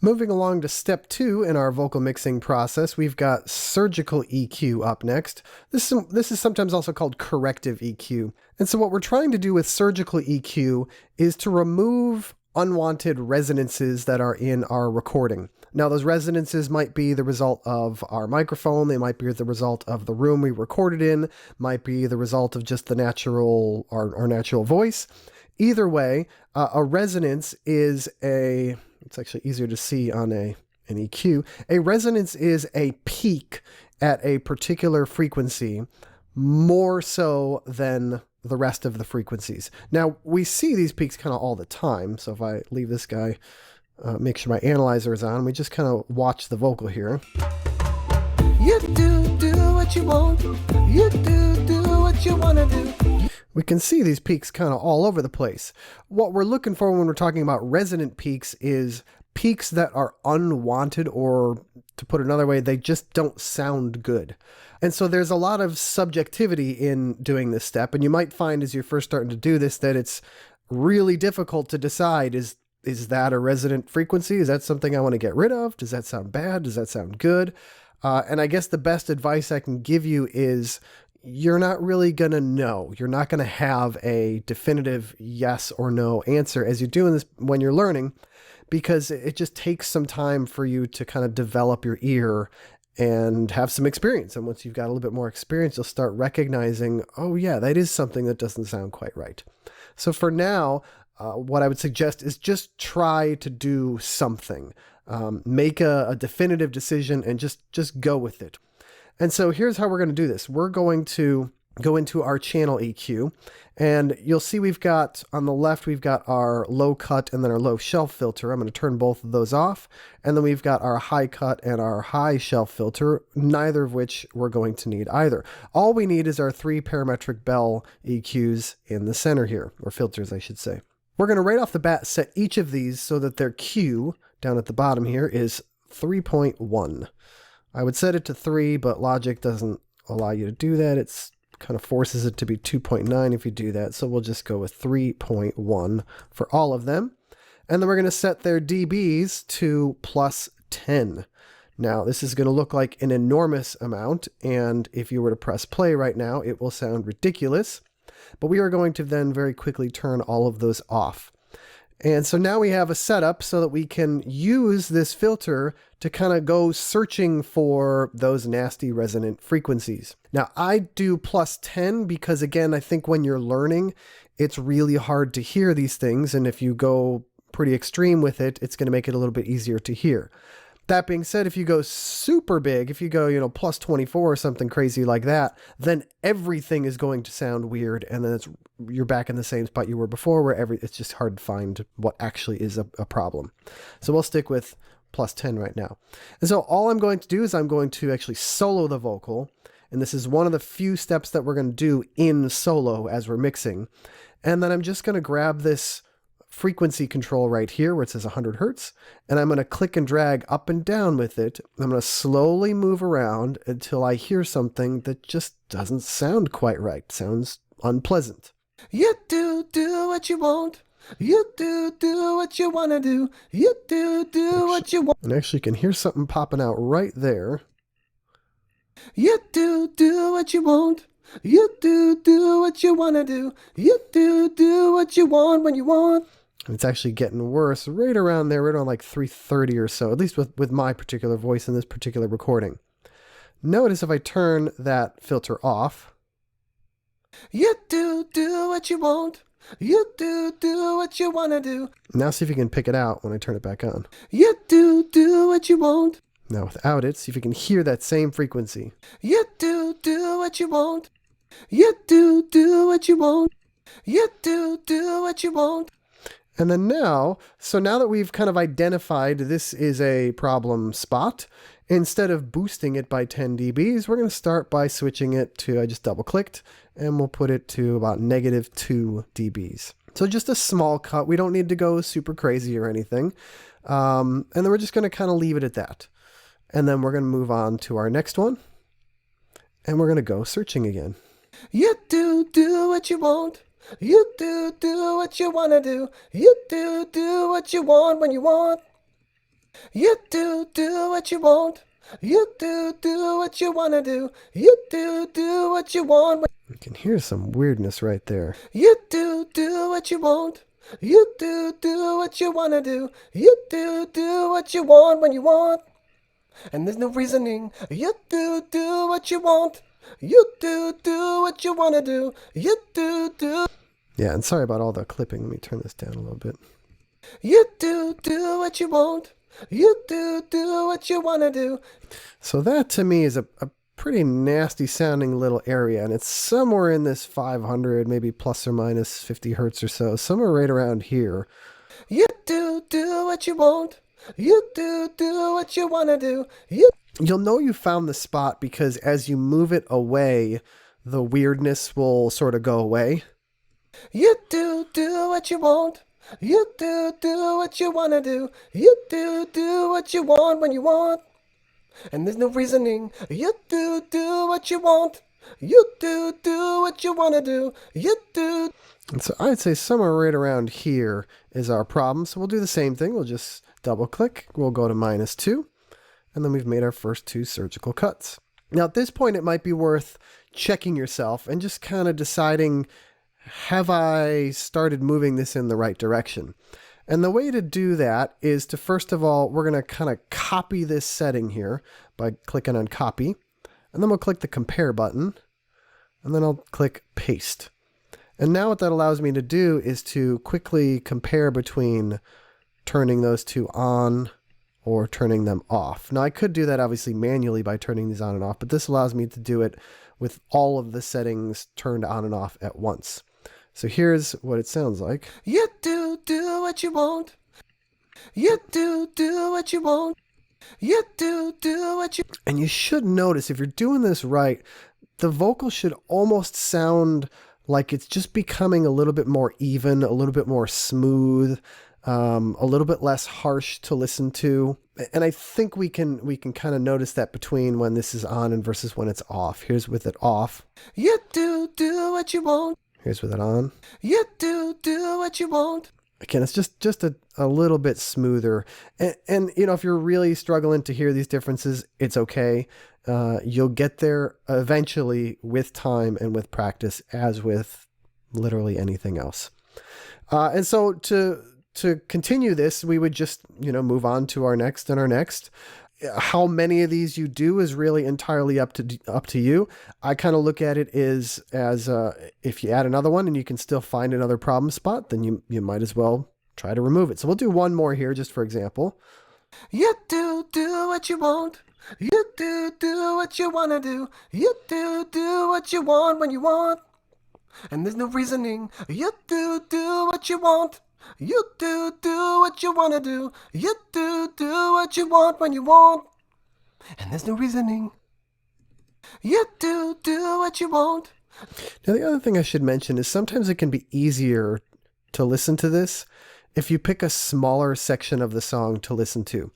Moving along to step 2 in our vocal mixing process, we've got surgical EQ up next. This is sometimes also called corrective EQ. And so what we're trying to do with surgical EQ is to remove unwanted resonances that are in our recording. Now, those resonances might be the result of our microphone, they might be the result of the room we recorded in, might be the result of just our natural voice. Either way, a resonance is it's actually easier to see on an EQ. A resonance is a peak at a particular frequency, more so than the rest of the frequencies. Now, we see these peaks kind of all the time. So if I leave this guy, make sure my analyzer is on, we just kind of watch the vocal here. You do what you want. You do what you want to do. We can see these peaks kind of all over the place. What we're looking for when we're talking about resonant peaks is peaks that are unwanted, or to put it another way, they just don't sound good. And so there's a lot of subjectivity in doing this step. And you might find as you're first starting to do this that it's really difficult to decide, is that a resonant frequency? Is that something I want to get rid of? Does that sound bad? Does that sound good? And I guess the best advice I can give you is you're not really going to know. You're not going to have a definitive yes or no answer as you're doing this when you're learning, because it just takes some time for you to kind of develop your ear and have some experience. And once you've got a little bit more experience, you'll start recognizing, oh yeah, that is something that doesn't sound quite right. So for now, what I would suggest is just try to do something. Make a definitive decision and just go with it. And so here's how we're going to do this. We're going to go into our channel EQ, and you'll see we've got on the left, we've got our low cut and then our low shelf filter. I'm going to turn both of those off. And then we've got our high cut and our high shelf filter, neither of which we're going to need either. All we need is our 3 parametric bell EQs in the center here, or filters, I should say. We're going to right off the bat set each of these so that their Q down at the bottom here is 3.1. I would set it to 3, but Logic doesn't allow you to do that. It's kind of forces it to be 2.9 if you do that. So we'll just go with 3.1 for all of them. And then we're going to set their dBs to plus 10. Now, this is going to look like an enormous amount, and if you were to press play right now, it will sound ridiculous. But we are going to then very quickly turn all of those off. And so now we have a setup so that we can use this filter to kind of go searching for those nasty resonant frequencies. Now, I do plus 10 because, again, I think when you're learning, it's really hard to hear these things. And if you go pretty extreme with it, it's going to make it a little bit easier to hear. That being said, if you go super big, if you go, plus 24 or something crazy like that, then everything is going to sound weird. And then you're back in the same spot you were before, where it's just hard to find what actually is a problem. So we'll stick with plus 10 right now. And so all I'm going to do is I'm going to actually solo the vocal. And this is one of the few steps that we're going to do in solo as we're mixing. And then I'm just going to grab this frequency control right here where it says 100 Hertz, and I'm going to click and drag up and down with it. I'm going to slowly move around until I hear something that just doesn't sound quite right. Sounds unpleasant. You do what you want. You do what you want to do. You do what you want. And actually you can hear something popping out right there. You do what you want. You do what you want to do. You do what you want when you want. And it's actually getting worse right around there, right around like 330 or so, at least with my particular voice in this particular recording. Notice if I turn that filter off. You do what you want. You do what you want to do. Now see if you can pick it out when I turn it back on. You do what you want. Now without it, see if you can hear that same frequency. You do what you want. You do what you want. You do what you want. And then now that we've kind of identified this is a problem spot, instead of boosting it by 10 dBs, we're going to start by switching it to, I just double clicked, and we'll put it to about -2 dBs. So just a small cut. We don't need to go super crazy or anything. And then we're just going to kind of leave it at that. And then we're going to move on to our next one. And we're going to go searching again. You do what you want. You do what you want to do. You do what you want when you want. You do what you want. You do what you wanna do. You do what you want. You can hear some weirdness right there. You do what you want. You do what you wanna do. You do what you want when you want. And there's no reasoning. You do what you want. You do what you wanna do. You do. Yeah, and sorry about all the clipping. Let me turn this down a little bit. You do what you want. You do what you want to do. So that to me is a pretty nasty sounding little area, and it's somewhere in this 500, maybe plus or minus 50 hertz or so, somewhere right around here. You do what you want. You do what you want to do. You'll know you found the spot because as you move it away, the weirdness will sort of go away. You do what you want. You do what you want to do. You do what you want when you want. And there's no reasoning. You do what you want. You do what you want to do. You do. And so I'd say somewhere right around here is our problem. So we'll do the same thing. We'll just double click. We'll go to -2. And then we've made our first 2 surgical cuts. Now at this point, it might be worth checking yourself and just kind of deciding, have I started moving this in the right direction? And the way to do that is to, first of all, we're going to kind of copy this setting here by clicking on copy. And then we'll click the compare button. And then I'll click paste. And now what that allows me to do is to quickly compare between turning those 2 on or turning them off. Now I could do that obviously manually by turning these on and off, but this allows me to do it with all of the settings turned on and off at once. So here's what it sounds like. You do what you want. You do what you want. You do what you... And you should notice, if you're doing this right, the vocal should almost sound like it's just becoming a little bit more even, a little bit more smooth, a little bit less harsh to listen to. And I think we can kind of notice that between when this is on and versus when it's off. Here's with it off. You do what you want. Here's with it on. You do what you want. Again, it's just a little bit smoother. And you know, if you're really struggling to hear these differences, it's okay. You'll get there eventually with time and with practice, as with literally anything else. And so to continue this, we would just, you know, move on to our next and our next. How many of these you do is really entirely up to you. I kind of look at it as if you add another one and you can still find another problem spot, then you might as well try to remove it. So we'll do one more here just for example. You do what you want. You do what you want to do. You do what you want when you want. And there's no reasoning. You do what you want. You do what you want to do. You do what you want when you want. And there's no reasoning. You do what you want. Now the other thing I should mention is sometimes it can be easier to listen to this if you pick a smaller section of the song to listen to.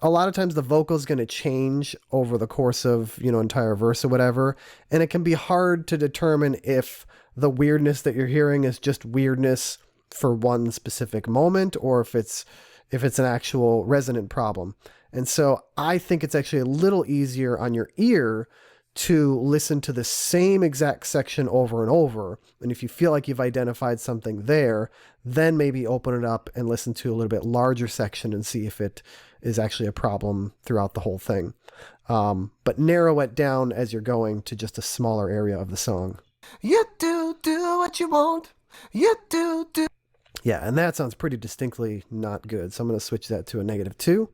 A lot of times the vocal is going to change over the course of, you know, entire verse or whatever. And it can be hard to determine if the weirdness that you're hearing is just weirdness for one specific moment, or if it's an actual resonant problem. And so I think it's actually a little easier on your ear to listen to the same exact section over and over. And if you feel like you've identified something there, then maybe open it up and listen to a little bit larger section and see if it is actually a problem throughout the whole thing. But narrow it down as you're going to just a smaller area of the song. You do what you want. You do. Yeah, and that sounds pretty distinctly not good. So I'm going to switch that to a -2.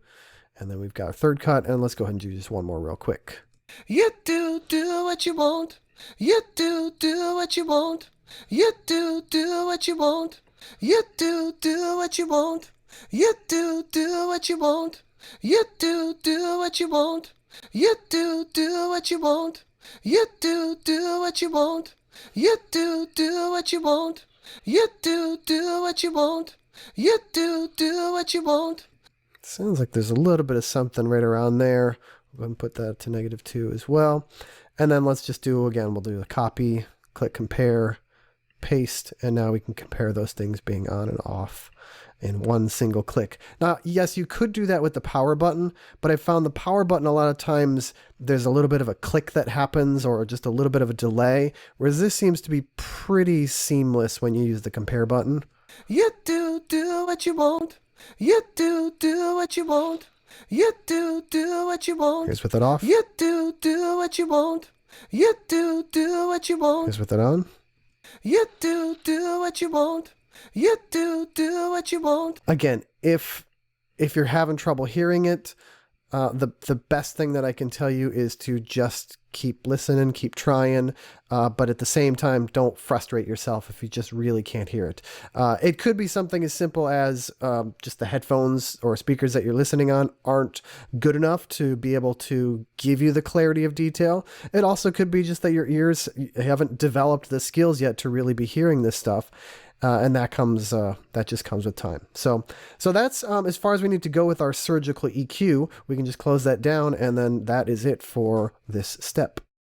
And then we've got a third cut. And let's go ahead and do just one more real quick. You do what you want. You do what you want. You do what you want. You do what you want. You do what you want. You do what you want. You do what you want. You do what you want. You do what you want. You do what you want. You do what you want. Sounds like there's a little bit of something right around there. We'll go ahead and put that to -2 as well. And then let's just do, again, we'll do the copy, click compare, paste, and now we can compare those things being on and off. in one single click. Now, yes, you could do that with the power button, but I found the power button a lot of times there's a little bit of a click that happens or just a little bit of a delay, whereas this seems to be pretty seamless when you use the compare button. You do what you want. You do what you want. You do what you want. Here's with it off. You do what you want. You do what you want. Here's with it on. You do what you want. You do what you want. Again, if you're having trouble hearing it, the best thing that I can tell you is to just keep listening, keep trying, but at the same time, don't frustrate yourself if you just really can't hear it. It could be something as simple as just the headphones or speakers that you're listening on aren't good enough to be able to give you the clarity of detail. It also could be just that your ears haven't developed the skills yet to really be hearing this stuff. And that just comes with time. So that's as far as we need to go with our surgical EQ. We can just close that down, and then that is it for this step.